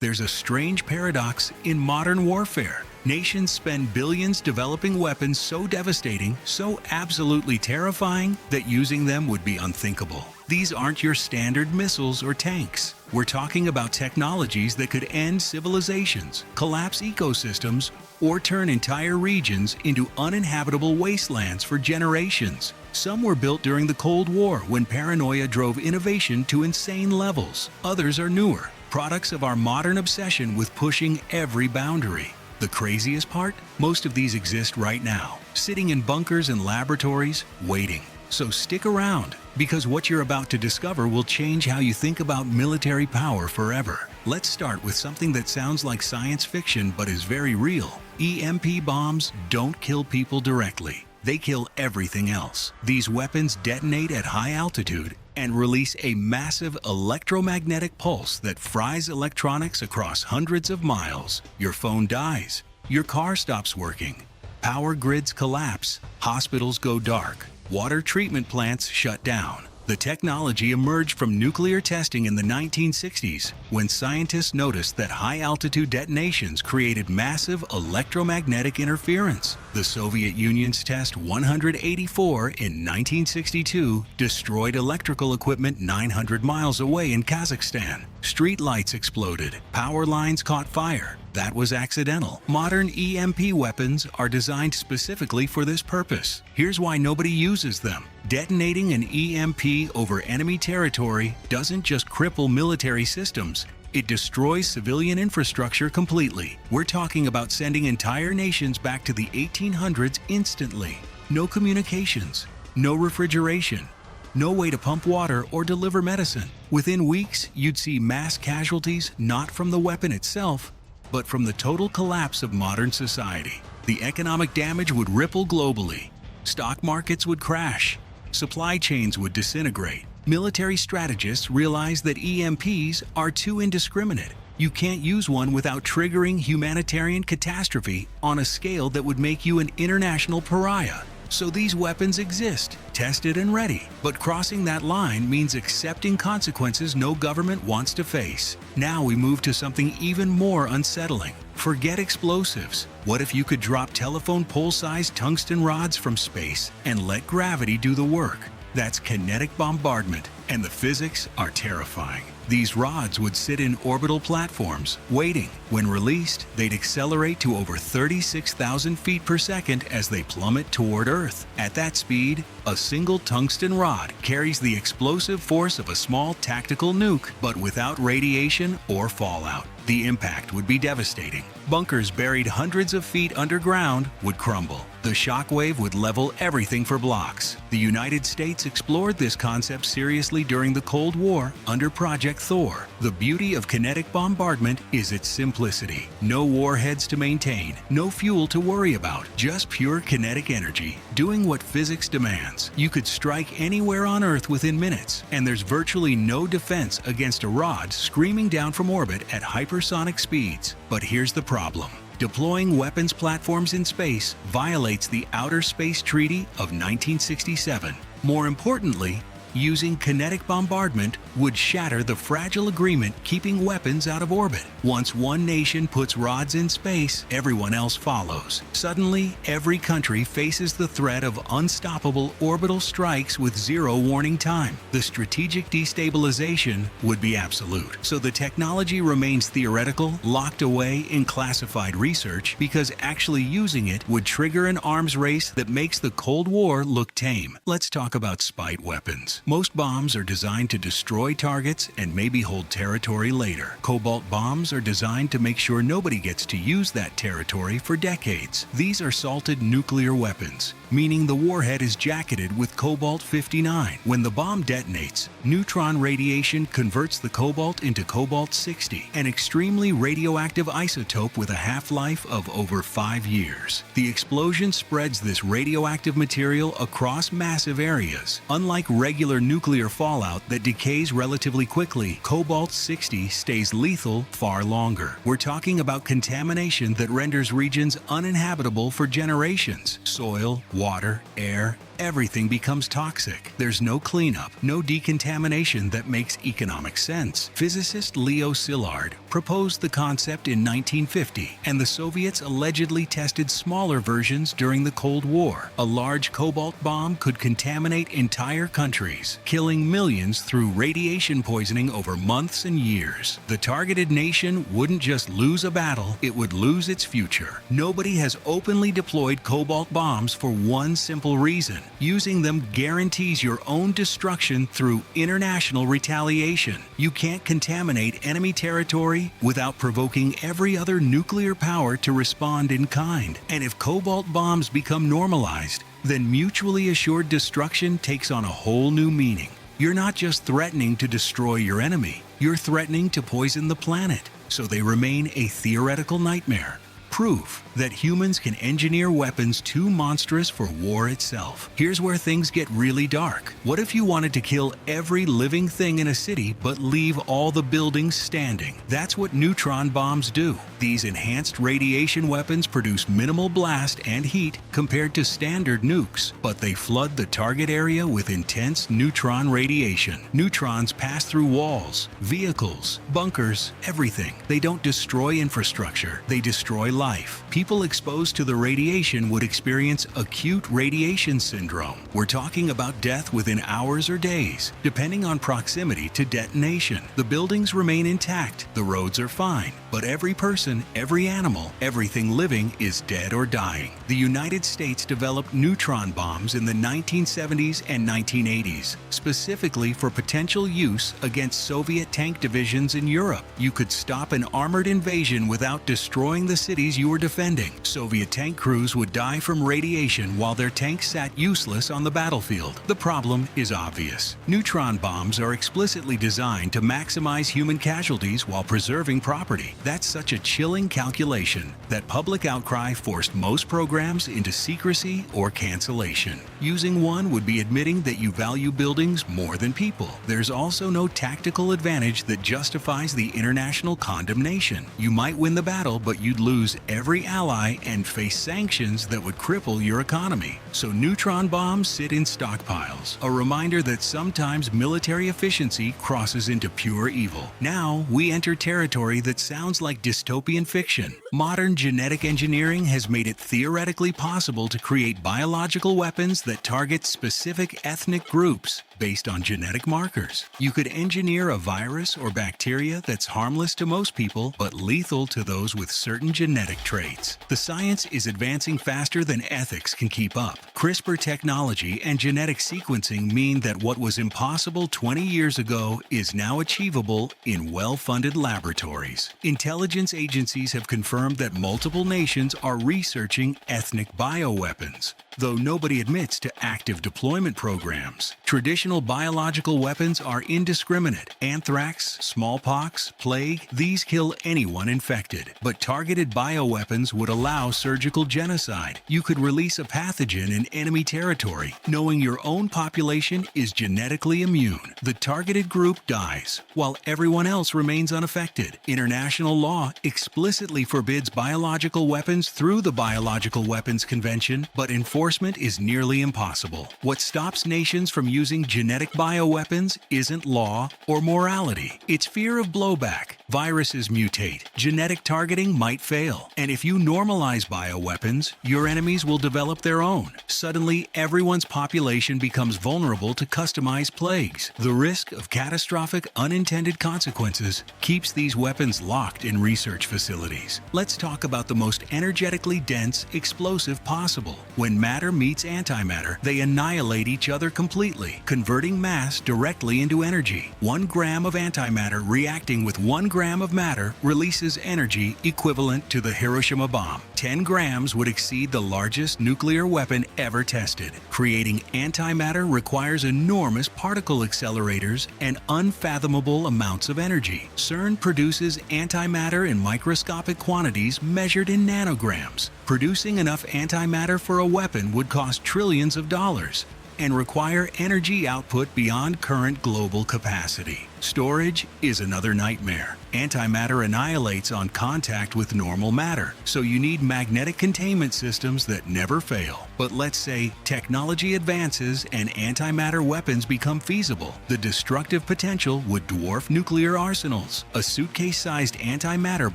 There's a strange paradox in modern warfare. Nations spend billions developing weapons so devastating, so absolutely terrifying, that using them would be unthinkable. These aren't your standard missiles or tanks. We're talking about technologies that could end civilizations, collapse ecosystems, or turn entire regions into uninhabitable wastelands for generations. Some were built during the Cold War when paranoia drove innovation to insane levels. Others are newer, products of our modern obsession with pushing every boundary. The craziest part? Most of these exist right now, sitting in bunkers and laboratories, waiting. So stick around, because what you're about to discover will change how you think about military power forever. Let's start with something that sounds like science fiction but is very real. EMP bombs don't kill people directly. They kill everything else. These weapons detonate at high altitude and release a massive electromagnetic pulse that fries electronics across hundreds of miles. Your phone dies. Your car stops working. Power grids collapse. Hospitals go dark. Water treatment plants shut down. The technology emerged from nuclear testing in the 1960s, when scientists noticed that high-altitude detonations created massive electromagnetic interference. The Soviet Union's Test 184 in 1962 destroyed electrical equipment 900 miles away in Kazakhstan. Street lights exploded. Power lines caught fire. That was accidental. Modern EMP weapons are designed specifically for this purpose. Here's why nobody uses them. Detonating an EMP over enemy territory doesn't just cripple military systems, it destroys civilian infrastructure completely. We're talking about sending entire nations back to the 1800s instantly. No communications, no refrigeration, no way to pump water or deliver medicine. Within weeks, you'd see mass casualties not from the weapon itself, but from the total collapse of modern society. The economic damage would ripple globally. Stock markets would crash. Supply chains would disintegrate. Military strategists realized that EMPs are too indiscriminate. You can't use one without triggering humanitarian catastrophe on a scale that would make you an international pariah. So these weapons exist, tested and ready. But crossing that line means accepting consequences no government wants to face. Now we move to something even more unsettling. Forget explosives. What if you could drop telephone pole-sized tungsten rods from space and let gravity do the work? That's kinetic bombardment, and the physics are terrifying. These rods would sit in orbital platforms, waiting. When released, they'd accelerate to over 36,000 feet per second as they plummet toward Earth. At that speed, a single tungsten rod carries the explosive force of a small tactical nuke, but without radiation or fallout. The impact would be devastating. Bunkers buried hundreds of feet underground would crumble. The shockwave would level everything for blocks. The United States explored this concept seriously during the Cold War under Project Thor. The beauty of kinetic bombardment is its simplicity. No warheads to maintain, no fuel to worry about, just pure kinetic energy, doing what physics demands. You could strike anywhere on Earth within minutes, and there's virtually no defense against a rod screaming down from orbit at hypersonic speeds. But here's the problem. Deploying weapons platforms in space violates the Outer Space Treaty of 1967. More importantly, using kinetic bombardment would shatter the fragile agreement keeping weapons out of orbit. Once one nation puts rods in space, everyone else follows. Suddenly, every country faces the threat of unstoppable orbital strikes with zero warning time. The strategic destabilization would be absolute. So the technology remains theoretical, locked away in classified research, because actually using it would trigger an arms race that makes the Cold War look tame. Let's talk about spite weapons. Most bombs are designed to destroy targets and maybe hold territory later. Cobalt bombs are designed to make sure nobody gets to use that territory for decades. These are salted nuclear weapons, meaning the warhead is jacketed with Cobalt-59. When the bomb detonates, neutron radiation converts the cobalt into Cobalt-60, an extremely radioactive isotope with a half-life of over 5 years. The explosion spreads this radioactive material across massive areas. Unlike regular nuclear fallout that decays relatively quickly, Cobalt-60 stays lethal far longer. We're talking about contamination that renders regions uninhabitable for generations. Soil, water, air, everything becomes toxic. There's no cleanup, no decontamination that makes economic sense. Physicist Leo Szilard proposed the concept in 1950, and the Soviets allegedly tested smaller versions during the Cold War. A large cobalt bomb could contaminate entire countries, killing millions through radiation poisoning over months and years. The targeted nation wouldn't just lose a battle, it would lose its future. Nobody has openly deployed cobalt bombs for one simple reason: using them guarantees your own destruction through international retaliation. You can't contaminate enemy territory without provoking every other nuclear power to respond in kind. And if cobalt bombs become normalized, then mutually assured destruction takes on a whole new meaning. You're not just threatening to destroy your enemy, you're threatening to poison the planet, so they remain a theoretical nightmare. Proof that humans can engineer weapons too monstrous for war itself. Here's where things get really dark. What if you wanted to kill every living thing in a city but leave all the buildings standing? That's what neutron bombs do. These enhanced radiation weapons produce minimal blast and heat compared to standard nukes, but they flood the target area with intense neutron radiation. Neutrons pass through walls, vehicles, bunkers, everything. They don't destroy infrastructure, they destroy life. People exposed to the radiation would experience acute radiation syndrome. We're talking about death within hours or days, depending on proximity to detonation. The buildings remain intact, the roads are fine, but every person, every animal, everything living is dead or dying. The United States developed neutron bombs in the 1970s and 1980s, specifically for potential use against Soviet tank divisions in Europe. You could stop an armored invasion without destroying the cities you were defending. Soviet tank crews would die from radiation while their tanks sat useless on the battlefield. The problem is obvious. Neutron bombs are explicitly designed to maximize human casualties while preserving property. That's such a chilling calculation that public outcry forced most programs into secrecy or cancellation. Using one would be admitting that you value buildings more than people. There's also no tactical advantage that justifies the international condemnation. You might win the battle, but you'd lose every ally and face sanctions that would cripple your economy. So neutron bombs sit in stockpiles, a reminder that sometimes military efficiency crosses into pure evil. Now we enter territory that sounds like dystopian fiction. Modern genetic engineering has made it theoretically possible to create biological weapons that target specific ethnic groups based on genetic markers. You could engineer a virus or bacteria that's harmless to most people but lethal to those with certain genetic traits. The science is advancing faster than ethics can keep up. CRISPR technology and genetic sequencing mean that what was impossible 20 years ago is now achievable in well-funded laboratories. Intelligence agencies have confirmed that multiple nations are researching ethnic bioweapons, though nobody admits to active deployment programs. Traditional biological weapons are indiscriminate. Anthrax, smallpox, plague, these kill anyone infected. But targeted bioweapons would allow surgical genocide. You could release a pathogen in enemy territory, knowing your own population is genetically immune. The targeted group dies, while everyone else remains unaffected. International law explicitly forbids biological weapons through the Biological Weapons Convention, but enforcement is nearly impossible. What stops nations from using genetic bioweapons isn't law or morality. It's fear of blowback. Viruses mutate. Genetic targeting might fail. And if you normalize bioweapons, your enemies will develop their own. Suddenly, everyone's population becomes vulnerable to customized plagues. The risk of catastrophic unintended consequences keeps these weapons locked in research facilities. Let's talk about the most energetically dense explosive possible. When matter meets antimatter, they annihilate each other completely, converting mass directly into energy. 1 gram of antimatter reacting with 1 gram of matter releases energy equivalent to the Hiroshima bomb. 10 grams would exceed the largest nuclear weapon ever tested. Creating antimatter requires enormous particle accelerators and unfathomable amounts of energy. CERN produces antimatter in microscopic quantities measured in nanograms. Producing enough antimatter for a weapon would cost trillions of dollars. and require energy output beyond current global capacity. Storage is another nightmare. Antimatter annihilates on contact with normal matter, so you need magnetic containment systems that never fail. But let's say technology advances and antimatter weapons become feasible. The destructive potential would dwarf nuclear arsenals. A suitcase-sized antimatter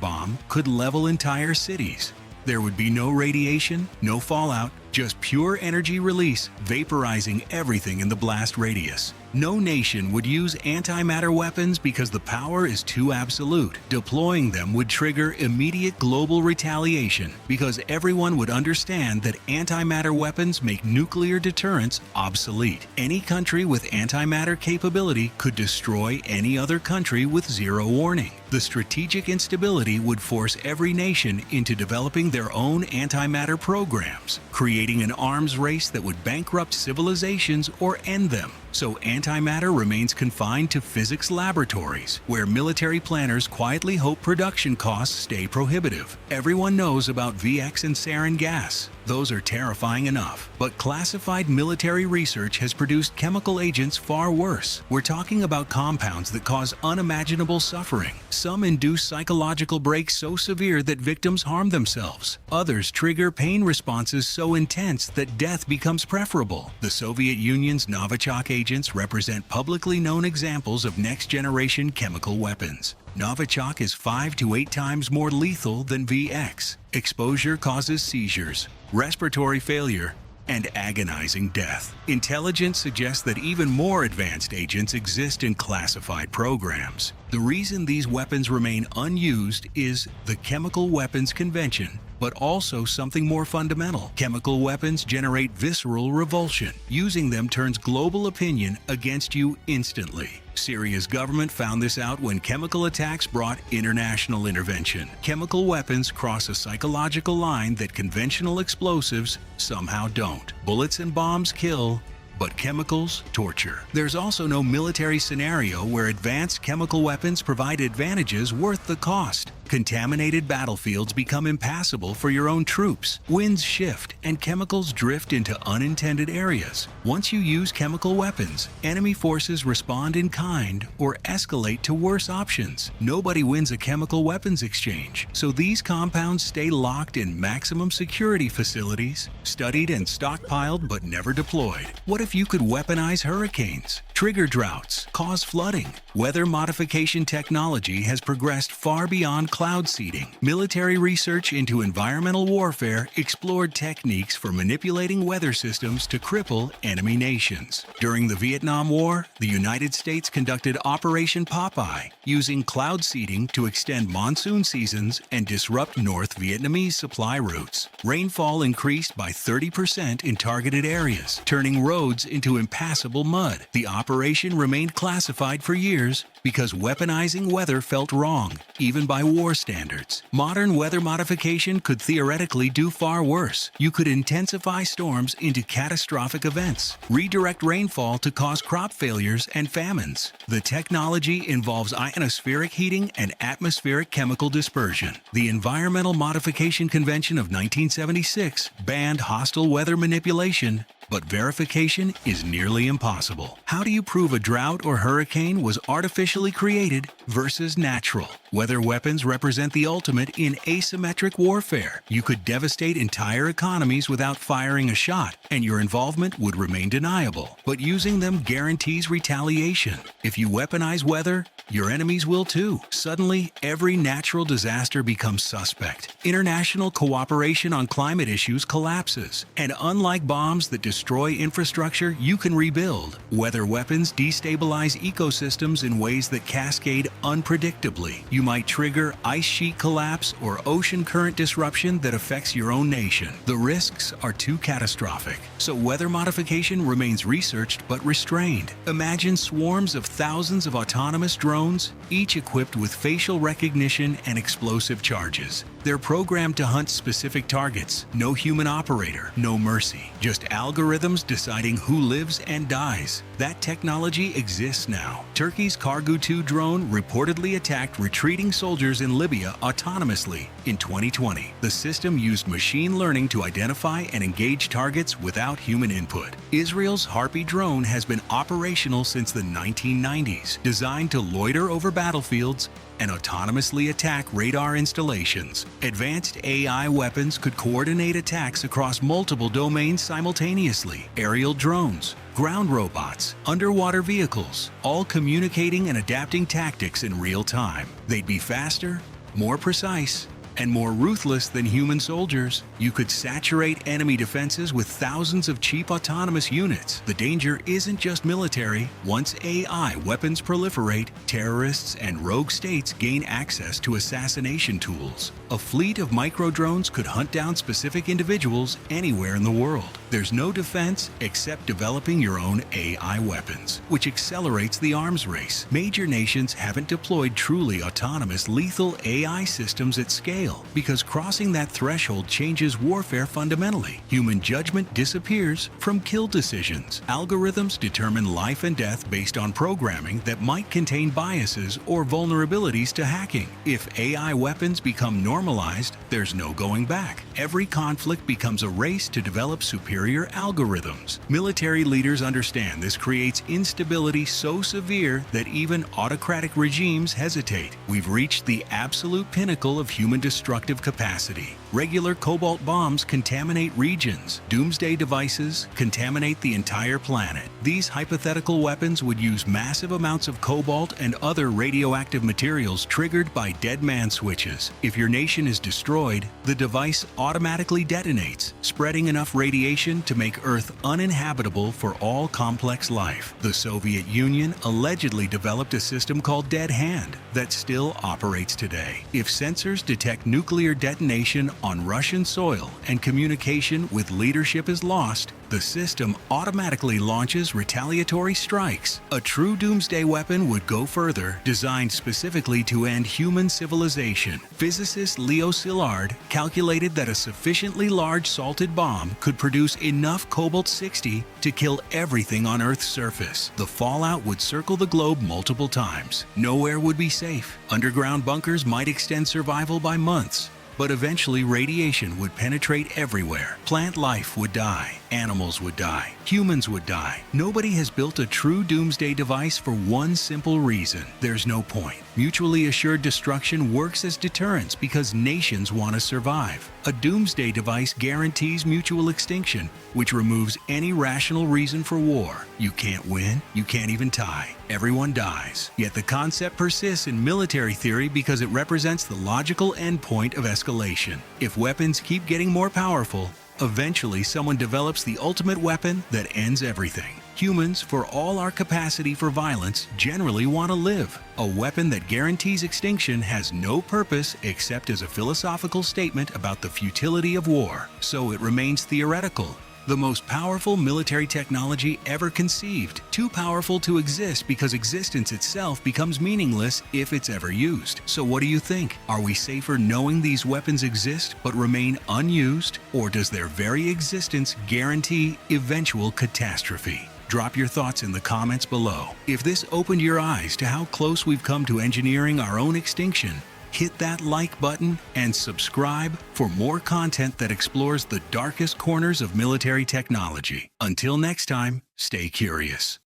bomb could level entire cities. There would be no radiation, no fallout, just pure energy release, vaporizing everything in the blast radius. No nation would use antimatter weapons because the power is too absolute. Deploying them would trigger immediate global retaliation because everyone would understand that antimatter weapons make nuclear deterrence obsolete. Any country with antimatter capability could destroy any other country with zero warning. The strategic instability would force every nation into developing their own antimatter programs, creating an arms race that would bankrupt civilizations or end them. So antimatter remains confined to physics laboratories, where military planners quietly hope production costs stay prohibitive. Everyone knows about VX and sarin gas. Those are terrifying enough. But classified military research has produced chemical agents far worse. We're talking about compounds that cause unimaginable suffering. Some induce psychological breaks so severe that victims harm themselves. Others trigger pain responses so intense that death becomes preferable. The Soviet Union's Novichok agents represent publicly known examples of next-generation chemical weapons. Novichok is 5 to 8 times more lethal than VX. Exposure causes seizures, respiratory failure, and agonizing death. Intelligence suggests that even more advanced agents exist in classified programs. The reason these weapons remain unused is the Chemical Weapons Convention, but also something more fundamental. Chemical weapons generate visceral revulsion. Using them turns global opinion against you instantly. Syria's government found this out when chemical attacks brought international intervention. Chemical weapons cross a psychological line that conventional explosives somehow don't. Bullets and bombs kill, but chemicals torture. There's also no military scenario where advanced chemical weapons provide advantages worth the cost. Contaminated battlefields become impassable for your own troops. Winds shift and chemicals drift into unintended areas. Once you use chemical weapons, enemy forces respond in kind or escalate to worse options. Nobody wins a chemical weapons exchange, so these compounds stay locked in maximum security facilities, studied and stockpiled but never deployed. What if you could weaponize hurricanes, trigger droughts, cause flooding? Weather modification technology has progressed far beyond cloud seeding. Military research into environmental warfare explored techniques for manipulating weather systems to cripple enemy nations. During the Vietnam War, the United States conducted Operation Popeye, using cloud seeding to extend monsoon seasons and disrupt North Vietnamese supply routes. Rainfall increased by 30% in targeted areas, turning roads into impassable mud. The operation remained classified for years because weaponizing weather felt wrong, even by war standards. Modern weather modification could theoretically do far worse. You could intensify storms into catastrophic events, redirect rainfall to cause crop failures and famines. The technology involves ionospheric heating and atmospheric chemical dispersion. The Environmental Modification Convention of 1976 banned hostile weather manipulation, but verification is nearly impossible. How do you prove a drought or hurricane was artificially created versus natural? Weather weapons represent the ultimate in asymmetric warfare. You could devastate entire economies without firing a shot, and your involvement would remain deniable. But using them guarantees retaliation. If you weaponize weather, your enemies will too. Suddenly, every natural disaster becomes suspect. International cooperation on climate issues collapses. And unlike bombs that destroy infrastructure, you can rebuild. Weather weapons destabilize ecosystems in ways that cascade unpredictably. You might trigger ice sheet collapse or ocean current disruption that affects your own nation. The risks are too catastrophic. So weather modification remains researched but restrained. Imagine swarms of thousands of autonomous drones, each equipped with facial recognition and explosive charges. They're programmed to hunt specific targets. No human operator, no mercy. Just algorithms deciding who lives and dies. That technology exists now. Turkey's Kargu-2 drone reportedly attacked retreating soldiers in Libya autonomously in 2020. The system used machine learning to identify and engage targets without human input. Israel's Harpy drone has been operational since the 1990s, designed to loiter over battlefields and autonomously attack radar installations. Advanced AI weapons could coordinate attacks across multiple domains simultaneously. Aerial drones, ground robots, underwater vehicles, all communicating and adapting tactics in real time. They'd be faster, more precise, and more ruthless than human soldiers. You could saturate enemy defenses with thousands of cheap autonomous units. The danger isn't just military. Once AI weapons proliferate, terrorists and rogue states gain access to assassination tools. A fleet of micro-drones could hunt down specific individuals anywhere in the world. There's no defense except developing your own AI weapons, which accelerates the arms race. Major nations haven't deployed truly autonomous, lethal AI systems at scale because crossing that threshold changes warfare fundamentally. Human judgment disappears from kill decisions. Algorithms determine life and death based on programming that might contain biases or vulnerabilities to hacking. If AI weapons become normalized, there's no going back. Every conflict becomes a race to develop superior algorithms. Military leaders understand this creates instability so severe that even autocratic regimes hesitate. We've reached the absolute pinnacle of human destructive capacity. Regular Cobalt bombs contaminate regions. Doomsday Devices contaminate the entire planet. These hypothetical weapons would use massive amounts of cobalt and other radioactive materials triggered by dead man switches. If your nation is destroyed, the device automatically detonates, spreading enough radiation to make Earth uninhabitable for all complex life. The Soviet Union allegedly developed a system called Dead Hand that still operates today. If sensors detect nuclear detonation on Russian soil and communication with leadership is lost, the system automatically launches retaliatory strikes. A true doomsday weapon would go further, designed specifically to end human civilization. Physicist Leo Szilard calculated that a sufficiently large salted bomb could produce enough Cobalt-60 to kill everything on Earth's surface. The fallout would circle the globe multiple times. Nowhere would be safe. Underground bunkers might extend survival by months. But eventually radiation would penetrate everywhere. Plant life would die. Animals would die. Humans would die. Nobody has built a true doomsday device for one simple reason. There's no point. Mutually assured destruction works as deterrence because nations want to survive. A doomsday device guarantees mutual extinction, which removes any rational reason for war. You can't win. You can't even tie. Everyone dies. Yet the concept persists in military theory because it represents the logical endpoint of escalation. If weapons keep getting more powerful, eventually someone develops the ultimate weapon that ends everything. Humans, for all our capacity for violence, generally want to live. A weapon that guarantees extinction has no purpose except as a philosophical statement about the futility of war, so it remains theoretical. The most powerful military technology ever conceived, too powerful to exist because existence itself becomes meaningless if it's ever used. So what do you think? Are we safer knowing these weapons exist but remain unused? Or does their very existence guarantee eventual catastrophe? Drop your thoughts in the comments below. If this opened your eyes to how close we've come to engineering our own extinction, hit that like button and subscribe for more content that explores the darkest corners of military technology. Until next time, stay curious.